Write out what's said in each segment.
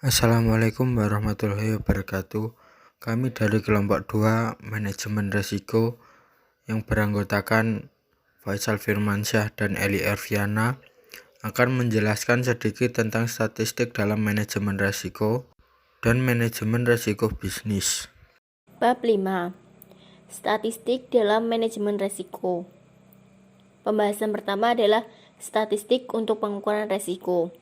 Assalamualaikum warahmatullahi wabarakatuh. Kami dari kelompok 2 Manajemen Risiko yang beranggotakan Faisal Firmansyah dan Eli Erviana akan menjelaskan sedikit tentang statistik dalam manajemen risiko dan manajemen risiko bisnis. Bab 5. Statistik dalam manajemen risiko. Pembahasan pertama adalah statistik untuk pengukuran risiko.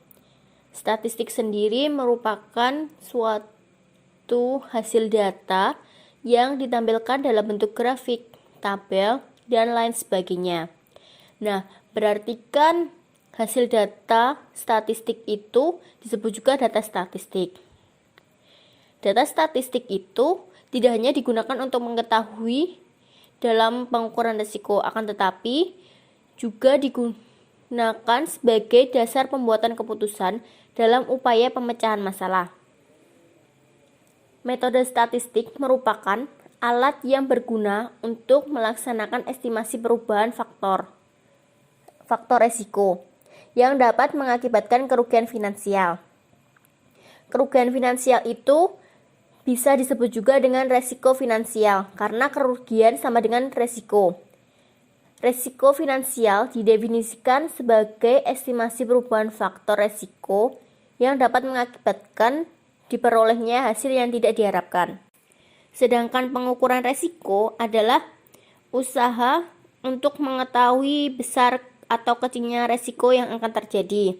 Statistik sendiri merupakan suatu hasil data yang ditampilkan dalam bentuk grafik, tabel, dan lain sebagainya. Nah, berarti kan hasil data statistik itu disebut juga data statistik. Data statistik itu tidak hanya digunakan untuk mengetahui dalam pengukuran risiko, akan tetapi juga digunakan sebagai dasar pembuatan keputusan dalam upaya pemecahan masalah. Metode statistik merupakan alat yang berguna untuk melaksanakan estimasi perubahan faktor risiko yang dapat mengakibatkan kerugian finansial. Kerugian finansial itu bisa disebut juga dengan resiko finansial karena kerugian sama dengan resiko. Resiko finansial didefinisikan sebagai estimasi perubahan faktor resiko yang dapat mengakibatkan diperolehnya hasil yang tidak diharapkan. Sedangkan pengukuran resiko adalah usaha untuk mengetahui besar atau kecilnya resiko yang akan terjadi.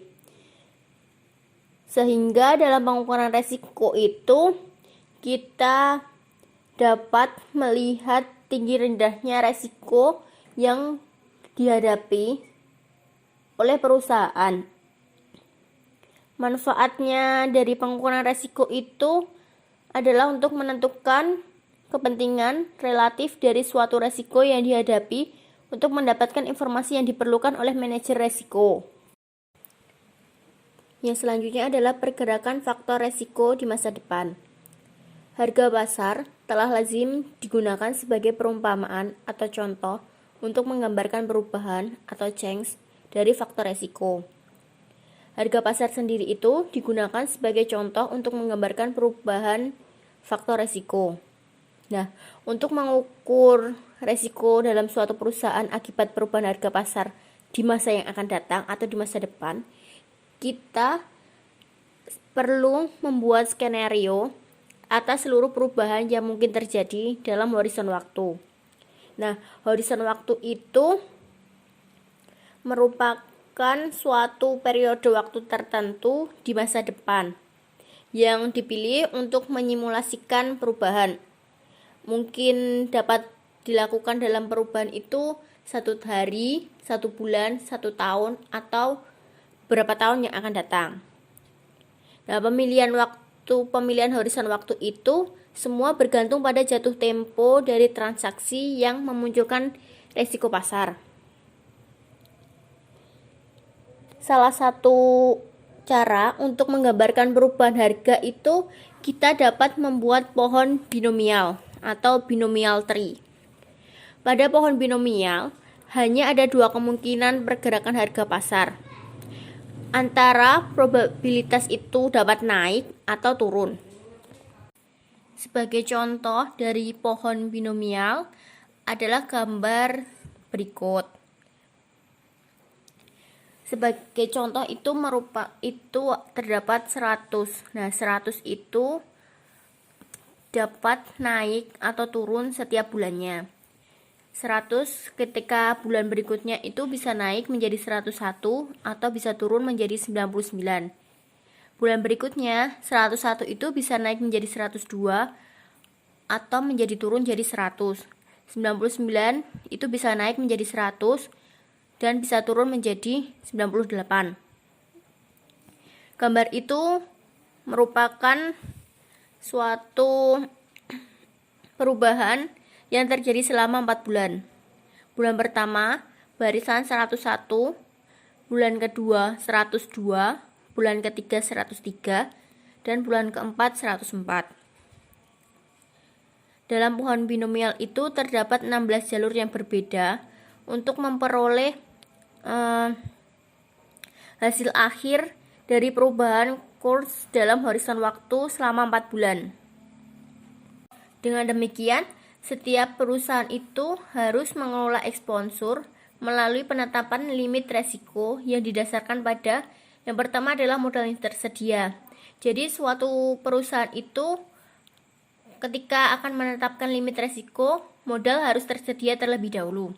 Sehingga dalam pengukuran resiko itu kita dapat melihat tinggi rendahnya resiko yang dihadapi oleh perusahaan. Manfaatnya dari pengukuran resiko itu adalah untuk menentukan kepentingan relatif dari suatu resiko yang dihadapi untuk mendapatkan informasi yang diperlukan oleh manajer resiko. Yang selanjutnya adalah pergerakan faktor resiko di masa depan. Harga pasar telah lazim digunakan sebagai perumpamaan atau contoh untuk menggambarkan perubahan atau change dari faktor resiko. Harga pasar sendiri itu digunakan sebagai contoh untuk menggambarkan perubahan faktor resiko. Nah, untuk mengukur resiko dalam suatu perusahaan akibat perubahan harga pasar di masa yang akan datang atau di masa depan, kita perlu membuat skenario atas seluruh perubahan yang mungkin terjadi dalam horizon waktu. Nah, horizon waktu itu merupakan suatu periode waktu tertentu di masa depan yang dipilih untuk menyimulasikan perubahan. Mungkin dapat dilakukan dalam perubahan itu 1 hari, 1 bulan, 1 tahun, atau beberapa tahun yang akan datang. Nah, pemilihan horizon waktu itu semua bergantung pada jatuh tempo dari transaksi yang memunculkan resiko pasar. Salah satu cara untuk menggambarkan perubahan harga itu kita dapat membuat pohon binomial atau binomial tree. Pada pohon binomial hanya ada 2 kemungkinan pergerakan harga pasar. Antara probabilitas itu dapat naik atau turun. Sebagai contoh dari pohon binomial adalah gambar berikut. Sebagai contoh itu terdapat 100. Nah, 100 itu dapat naik atau turun setiap bulannya. 100 ketika bulan berikutnya itu bisa naik menjadi 101 atau bisa turun menjadi 99. Bulan berikutnya 101 itu bisa naik menjadi 102 atau menjadi turun jadi 100. 99 itu bisa naik menjadi 100 dan bisa turun menjadi 98. Gambar itu merupakan suatu perubahan yang terjadi selama 4 bulan. Bulan pertama barisan 101, bulan kedua 102, bulan ketiga 103, dan bulan keempat 104. Dalam pohon binomial itu terdapat 16 jalur yang berbeda untuk memperoleh hasil akhir dari perubahan kurs dalam horizon waktu selama 4 bulan. Dengan demikian, setiap perusahaan itu harus mengelola exposure melalui penetapan limit resiko yang didasarkan pada yang pertama adalah modal yang tersedia. Jadi suatu perusahaan itu ketika akan menetapkan limit resiko, modal harus tersedia terlebih dahulu.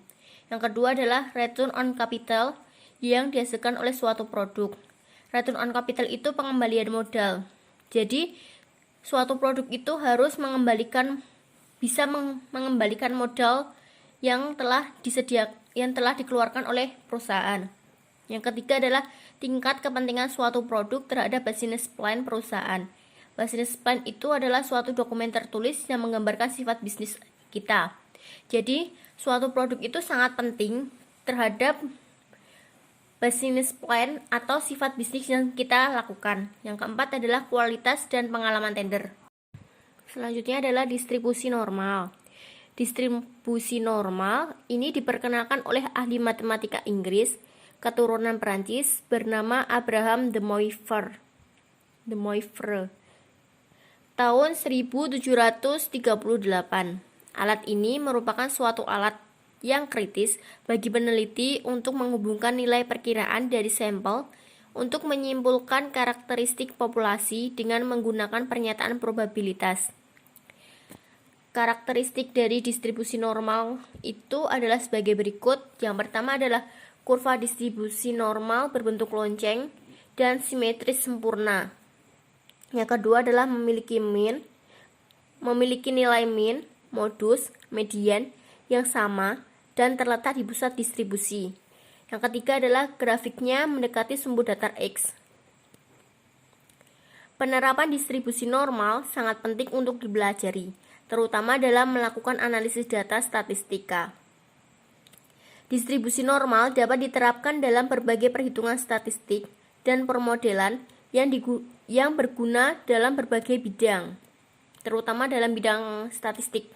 Yang kedua adalah return on capital yang dihasilkan oleh suatu produk. Return on capital itu pengembalian modal. Jadi suatu produk itu harus bisa mengembalikan modal yang telah dikeluarkan oleh perusahaan. Yang ketiga adalah tingkat kepentingan suatu produk terhadap business plan perusahaan. Business plan itu adalah suatu dokumen tertulis yang menggambarkan sifat bisnis kita. Jadi, suatu produk itu sangat penting terhadap business plan atau sifat bisnis yang kita lakukan. Yang keempat adalah kualitas dan pengalaman tender. Selanjutnya adalah distribusi normal. Distribusi normal ini diperkenalkan oleh ahli matematika Inggris keturunan Perancis bernama Abraham de Moivre tahun 1738. Alat ini merupakan suatu alat yang kritis bagi peneliti untuk menghubungkan nilai perkiraan dari sampel untuk menyimpulkan karakteristik populasi dengan menggunakan pernyataan probabilitas. Karakteristik dari distribusi normal itu adalah sebagai berikut. Yang pertama adalah kurva distribusi normal berbentuk lonceng dan simetris sempurna. Yang kedua adalah memiliki nilai min, modus, median yang sama dan terletak di pusat distribusi. Yang ketiga adalah grafiknya mendekati sumbu datar X. Penerapan distribusi normal sangat penting untuk dipelajari, terutama dalam melakukan analisis data statistika. Distribusi normal dapat diterapkan dalam berbagai perhitungan statistik dan permodelan yang berguna dalam berbagai bidang, terutama dalam bidang statistik.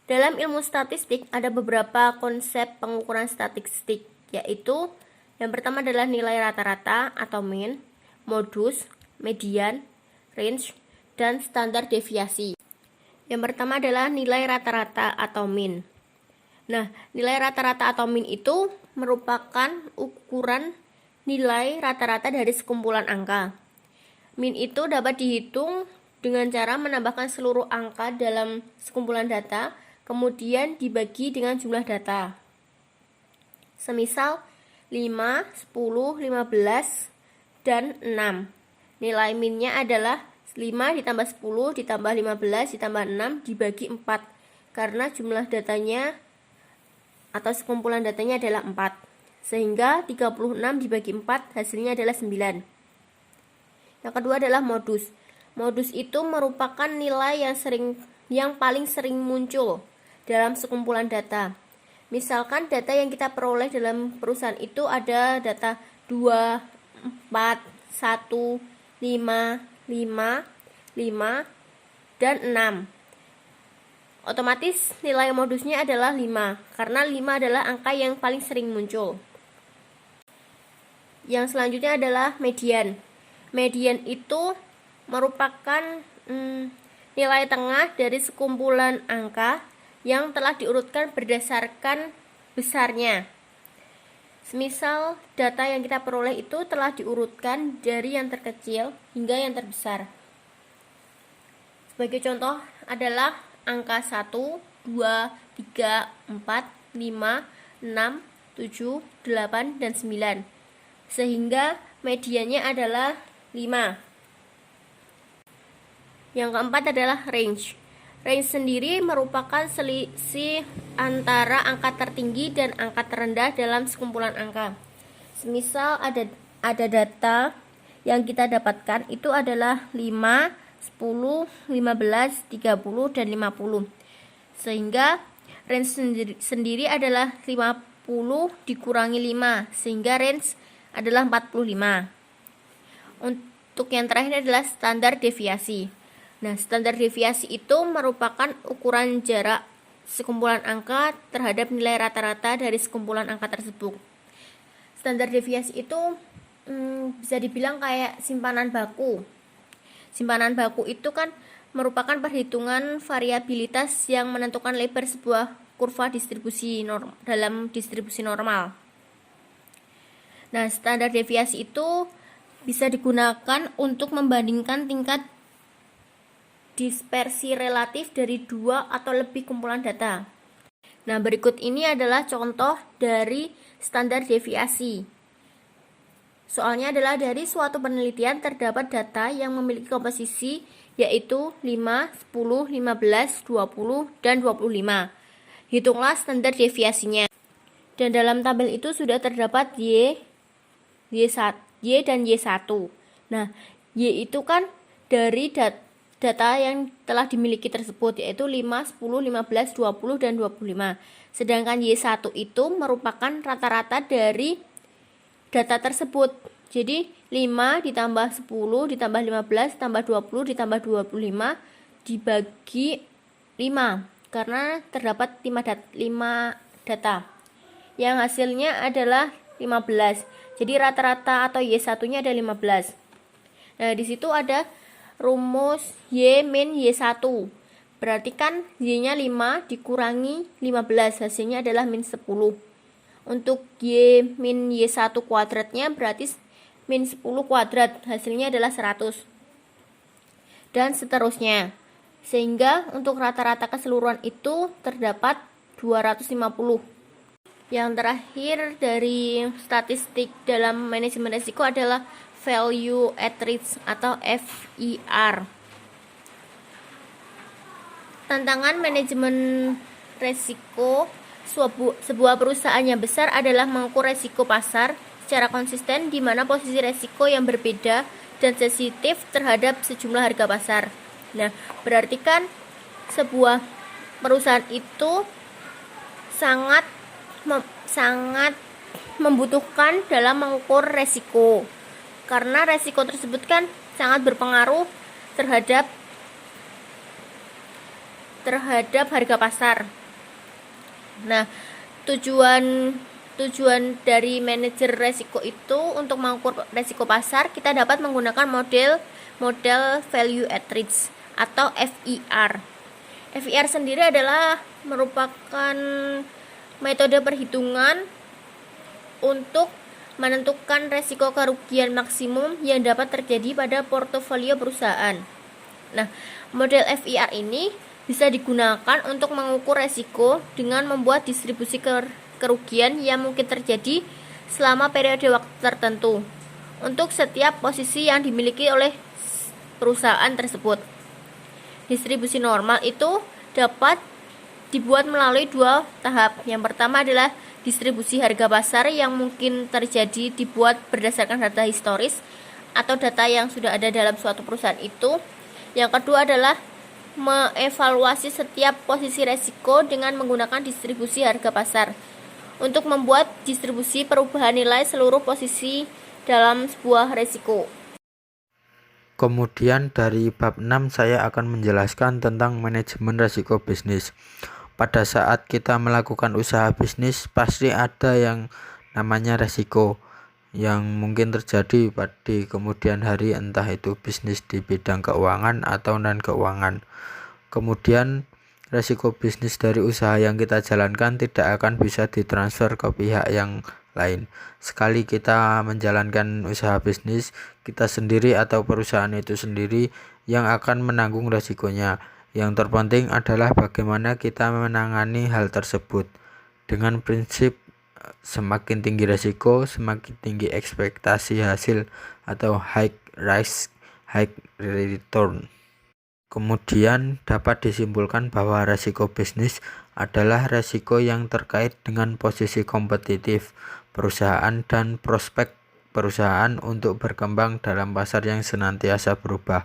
Dalam ilmu statistik ada beberapa konsep pengukuran statistik, yaitu yang pertama adalah nilai rata-rata atau mean, modus, median, range, dan standar deviasi. Yang pertama adalah nilai rata-rata atau mean. Nah, nilai rata-rata atau mean itu merupakan ukuran nilai rata-rata dari sekumpulan angka. Mean itu dapat dihitung dengan cara menambahkan seluruh angka dalam sekumpulan data, kemudian dibagi dengan jumlah data. Semisal 5, 10, 15, dan 6. Nilai min-nya adalah 5 ditambah 10 ditambah 15 ditambah 6 dibagi 4, karena jumlah datanya atau sekumpulan datanya adalah 4. Sehingga 36 dibagi 4 hasilnya adalah 9. Yang kedua adalah modus. Modus itu merupakan nilai yang paling sering muncul dalam sekumpulan data. Misalkan data yang kita peroleh dalam perusahaan itu ada data 2, 4, 1, 5, 5, dan 6. Otomatis nilai modusnya adalah 5, karena 5 adalah angka yang paling sering muncul. Yang selanjutnya adalah median. Median itu merupakan nilai tengah dari sekumpulan angka yang telah diurutkan berdasarkan besarnya. Semisal data yang kita peroleh itu telah diurutkan dari yang terkecil hingga yang terbesar. Sebagai contoh adalah angka 1, 2, 3, 4, 5, 6, 7, 8, dan 9. Sehingga mediannya adalah 5. Yang keempat adalah range. Range sendiri merupakan selisih antara angka tertinggi dan angka terendah dalam sekumpulan angka. Semisal ada data yang kita dapatkan itu adalah 5, 10, 15, 30, dan 50. Sehingga range sendiri adalah 50 dikurangi 5, sehingga range adalah 45. Untuk yang terakhir adalah standar deviasi. Nah, standar deviasi itu merupakan ukuran jarak sekumpulan angka terhadap nilai rata-rata dari sekumpulan angka tersebut. Standar deviasi itu bisa dibilang kayak simpanan baku. Simpanan baku itu kan merupakan perhitungan variabilitas yang menentukan lebar sebuah kurva distribusi dalam distribusi normal. Nah, standar deviasi itu bisa digunakan untuk membandingkan tingkat dispersi relatif dari dua atau lebih kumpulan data. Nah, berikut ini adalah contoh dari standar deviasi. Soalnya adalah dari suatu penelitian terdapat data yang memiliki komposisi yaitu 5, 10, 15, 20, dan 25. Hitunglah standar deviasinya. Dan dalam tabel itu sudah terdapat Y dan Y1. Nah, Y itu kan dari data yang telah dimiliki tersebut, yaitu 5, 10, 15, 20, dan 25. Sedangkan Y1 itu merupakan rata-rata dari data tersebut. Jadi 5 ditambah 10 ditambah 15 tambah 20 ditambah 25 dibagi 5, karena terdapat 5 data yang hasilnya adalah 15. Jadi rata-rata atau Y1-nya ada 15. Nah, di situ ada rumus Y min Y1. Berarti kan Y-nya 5 dikurangi 15, hasilnya adalah min 10. Untuk Y min Y1 kuadratnya berarti min 10 kuadrat, hasilnya adalah 100. Dan seterusnya. Sehingga untuk rata-rata keseluruhan itu terdapat 250. Yang terakhir dari statistik dalam manajemen risiko adalah value at risk atau VIR. Tantangan manajemen risiko sebuah perusahaan yang besar adalah mengukur risiko pasar secara konsisten, di mana posisi risiko yang berbeda dan sensitif terhadap sejumlah harga pasar. Nah, berarti kan sebuah perusahaan itu sangat membutuhkan dalam mengukur resiko, karena resiko tersebut kan sangat berpengaruh terhadap harga pasar. Nah, tujuan dari manajer resiko itu untuk mengukur resiko pasar, kita dapat menggunakan model value at risk atau VIR. VIR sendiri adalah merupakan metode perhitungan untuk menentukan resiko kerugian maksimum yang dapat terjadi pada portofolio perusahaan. Nah, model VIR ini bisa digunakan untuk mengukur resiko dengan membuat distribusi kerugian yang mungkin terjadi selama periode waktu tertentu untuk setiap posisi yang dimiliki oleh perusahaan tersebut. Distribusi normal itu dapat dibuat melalui dua tahap. Yang pertama adalah distribusi harga pasar yang mungkin terjadi dibuat berdasarkan data historis atau data yang sudah ada dalam suatu perusahaan itu. Yang kedua adalah mengevaluasi setiap posisi resiko dengan menggunakan distribusi harga pasar untuk membuat distribusi perubahan nilai seluruh posisi dalam sebuah resiko. Kemudian dari bab 6 saya akan menjelaskan tentang manajemen risiko bisnis. Pada saat kita melakukan usaha bisnis, pasti ada yang namanya risiko yang mungkin terjadi pada kemudian hari, entah itu bisnis di bidang keuangan atau non keuangan. Kemudian risiko bisnis dari usaha yang kita jalankan tidak akan bisa ditransfer ke pihak yang lain. Sekali kita menjalankan usaha bisnis, kita sendiri atau perusahaan itu sendiri yang akan menanggung risikonya. Yang terpenting adalah bagaimana kita menangani hal tersebut dengan prinsip semakin tinggi risiko, semakin tinggi ekspektasi hasil atau high risk, high return. Kemudian dapat disimpulkan bahwa risiko bisnis adalah risiko yang terkait dengan posisi kompetitif perusahaan dan prospek perusahaan untuk berkembang dalam pasar yang senantiasa berubah.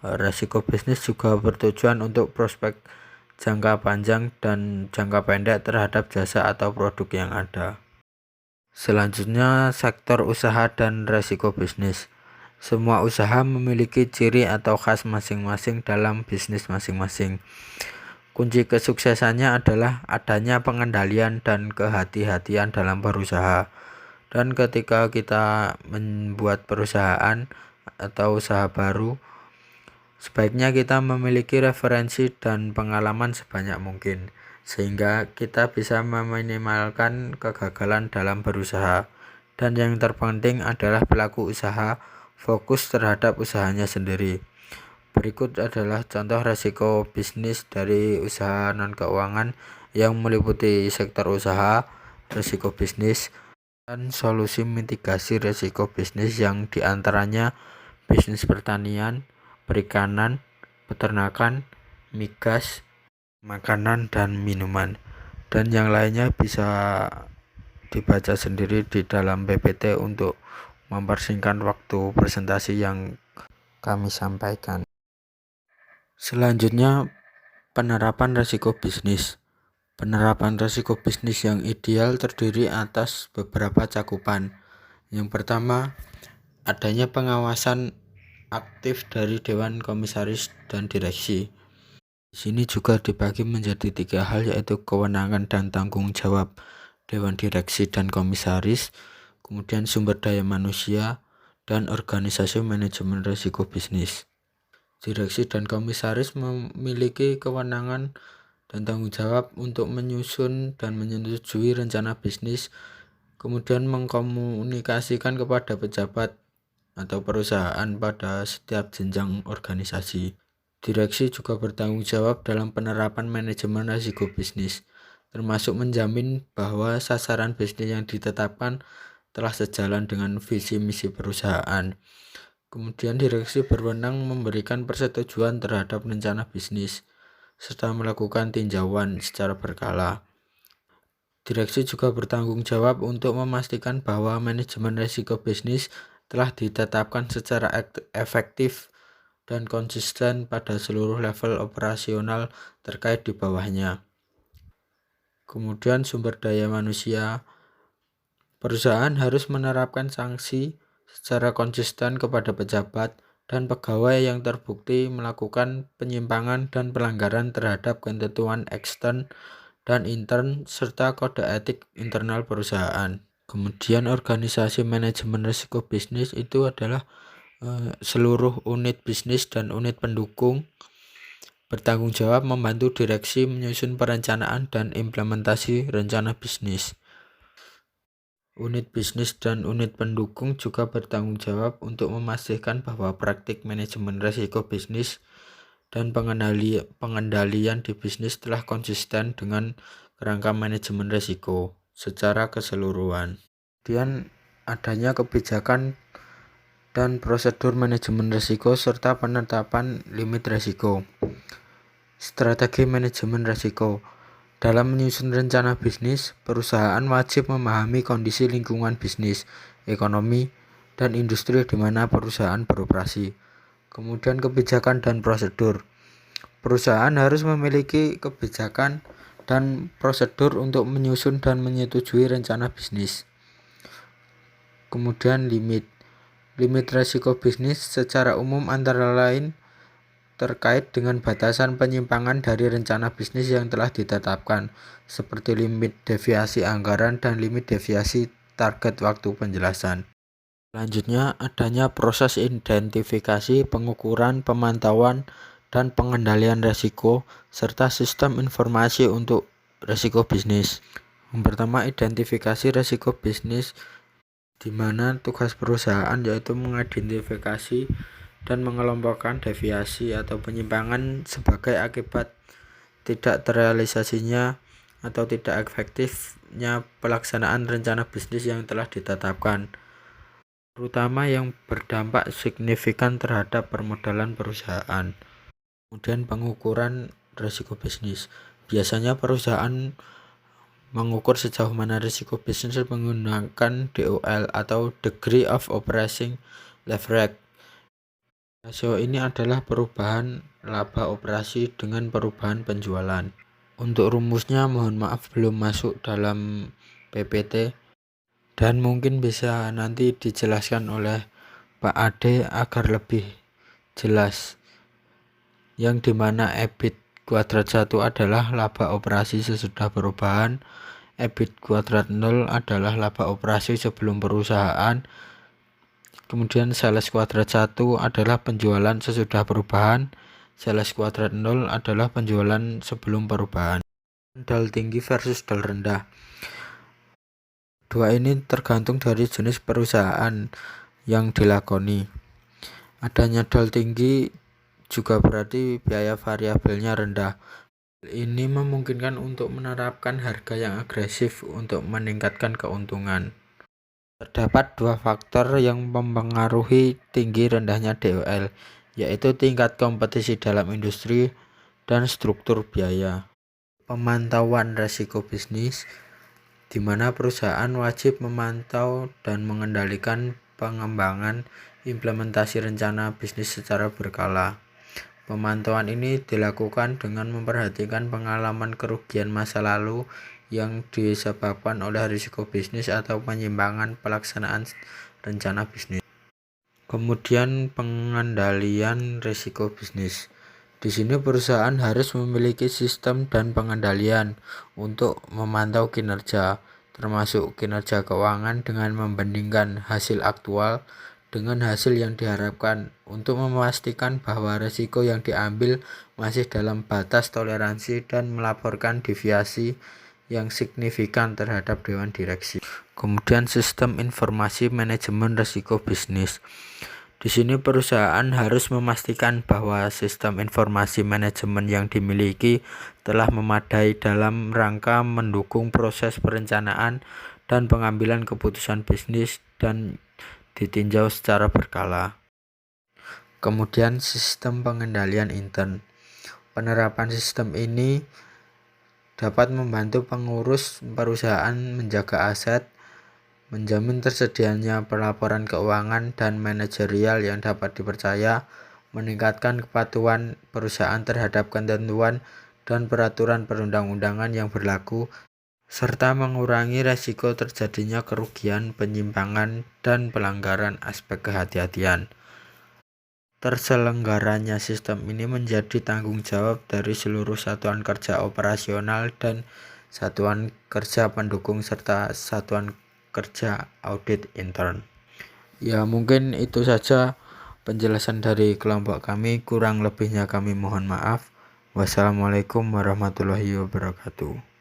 Risiko bisnis juga bertujuan untuk prospek jangka panjang dan jangka pendek terhadap jasa atau produk yang ada. Selanjutnya, sektor usaha dan risiko bisnis. Semua usaha memiliki ciri atau khas masing-masing dalam bisnis masing-masing. Kunci kesuksesannya adalah adanya pengendalian dan kehati-hatian dalam berusaha. Dan ketika kita membuat perusahaan atau usaha baru, sebaiknya kita memiliki referensi dan pengalaman sebanyak mungkin, sehingga kita bisa meminimalkan kegagalan dalam berusaha. Dan yang terpenting adalah pelaku usaha fokus terhadap usahanya sendiri. Berikut adalah contoh resiko bisnis dari usaha non-keuangan yang meliputi sektor usaha, resiko bisnis, dan solusi mitigasi resiko bisnis yang diantaranya bisnis pertanian, perikanan, peternakan, migas, makanan, dan minuman. Dan yang lainnya bisa dibaca sendiri di dalam PPT untuk mempersingkat waktu presentasi yang kami sampaikan. Selanjutnya, penerapan risiko bisnis. Penerapan risiko bisnis yang ideal terdiri atas beberapa cakupan. Yang pertama, adanya pengawasan aktif dari Dewan Komisaris dan Direksi. Di sini juga dibagi menjadi 3 hal, yaitu kewenangan dan tanggung jawab Dewan Direksi dan Komisaris, kemudian sumber daya manusia, dan organisasi manajemen risiko bisnis. Direksi dan komisaris memiliki kewenangan dan tanggung jawab untuk menyusun dan menyetujui rencana bisnis, kemudian mengkomunikasikan kepada pejabat atau perusahaan pada setiap jenjang organisasi. Direksi juga bertanggung jawab dalam penerapan manajemen risiko bisnis, termasuk menjamin bahwa sasaran bisnis yang ditetapkan telah sejalan dengan visi misi perusahaan. Kemudian direksi berwenang memberikan persetujuan terhadap rencana bisnis, serta melakukan tinjauan secara berkala. Direksi juga bertanggung jawab untuk memastikan bahwa manajemen risiko bisnis telah ditetapkan secara efektif dan konsisten pada seluruh level operasional terkait di bawahnya. Kemudian sumber daya manusia. Perusahaan harus menerapkan sanksi secara konsisten kepada pejabat dan pegawai yang terbukti melakukan penyimpangan dan pelanggaran terhadap ketentuan ekstern dan intern serta kode etik internal perusahaan. Kemudian organisasi manajemen risiko bisnis itu adalah seluruh unit bisnis dan unit pendukung bertanggung jawab membantu direksi menyusun perencanaan dan implementasi rencana bisnis. Unit bisnis dan unit pendukung juga bertanggung jawab untuk memastikan bahwa praktik manajemen risiko bisnis dan pengendalian di bisnis telah konsisten dengan kerangka manajemen risiko secara keseluruhan. Kemudian adanya kebijakan dan prosedur manajemen risiko serta penetapan limit risiko. Strategi manajemen risiko. Dalam menyusun rencana bisnis, perusahaan wajib memahami kondisi lingkungan bisnis, ekonomi, dan industri di mana perusahaan beroperasi. Kemudian kebijakan dan prosedur. Perusahaan harus memiliki kebijakan dan prosedur untuk menyusun dan menyetujui rencana bisnis. Kemudian limit. Limit risiko bisnis secara umum antara lain terkait dengan batasan penyimpangan dari rencana bisnis yang telah ditetapkan, seperti limit deviasi anggaran dan limit deviasi target waktu penjelasan. Selanjutnya, adanya proses identifikasi, pengukuran, pemantauan, dan pengendalian risiko, serta sistem informasi untuk risiko bisnis. Yang pertama, identifikasi risiko bisnis, di mana tugas perusahaan yaitu mengidentifikasi dan mengelompokkan deviasi atau penyimpangan sebagai akibat tidak terrealisasinya atau tidak efektifnya pelaksanaan rencana bisnis yang telah ditetapkan, terutama yang berdampak signifikan terhadap permodalan perusahaan. Kemudian pengukuran risiko bisnis. Biasanya perusahaan mengukur sejauh mana risiko bisnis menggunakan DOL atau Degree of Operating Leverage. Rasio ini adalah perubahan laba operasi dengan perubahan penjualan. Untuk rumusnya mohon maaf belum masuk dalam PPT dan mungkin bisa nanti dijelaskan oleh Pak Ade agar lebih jelas. Yang dimana EBIT kuadrat 1 adalah laba operasi sesudah perubahan, EBIT kuadrat 0 adalah laba operasi sebelum perusahaan. Kemudian sales kuadrat 1 adalah penjualan sesudah perubahan. Sales kuadrat 0 adalah penjualan sebelum perubahan. DAL tinggi versus DAL rendah. Dua ini tergantung dari jenis perusahaan yang dilakoni. Adanya DAL tinggi juga berarti biaya variabelnya rendah. Ini memungkinkan untuk menerapkan harga yang agresif untuk meningkatkan keuntungan. Terdapat dua faktor yang mempengaruhi tinggi rendahnya DOL, yaitu tingkat kompetisi dalam industri dan struktur biaya. Pemantauan risiko bisnis, di mana perusahaan wajib memantau dan mengendalikan pengembangan implementasi rencana bisnis secara berkala. Pemantauan ini dilakukan dengan memperhatikan pengalaman kerugian masa lalu yang disebabkan oleh risiko bisnis atau penyimpangan pelaksanaan rencana bisnis. Kemudian pengendalian risiko bisnis. Di sini perusahaan harus memiliki sistem dan pengendalian untuk memantau kinerja, termasuk kinerja keuangan dengan membandingkan hasil aktual dengan hasil yang diharapkan untuk memastikan bahwa risiko yang diambil masih dalam batas toleransi dan melaporkan deviasi yang signifikan terhadap dewan direksi. Kemudian sistem informasi manajemen risiko bisnis. Di sini perusahaan harus memastikan bahwa sistem informasi manajemen yang dimiliki telah memadai dalam rangka mendukung proses perencanaan dan pengambilan keputusan bisnis dan ditinjau secara berkala. Kemudian sistem pengendalian intern. Penerapan sistem ini dapat membantu pengurus perusahaan menjaga aset, menjamin tersedianya pelaporan keuangan dan manajerial yang dapat dipercaya, meningkatkan kepatuhan perusahaan terhadap ketentuan dan peraturan perundang-undangan yang berlaku, serta mengurangi risiko terjadinya kerugian, penyimpangan, dan pelanggaran aspek kehati-hatian. Terselenggaranya sistem ini menjadi tanggung jawab dari seluruh satuan kerja operasional dan satuan kerja pendukung serta satuan kerja audit intern. Ya, mungkin itu saja penjelasan dari kelompok kami, kurang lebihnya kami mohon maaf. Wassalamualaikum warahmatullahi wabarakatuh.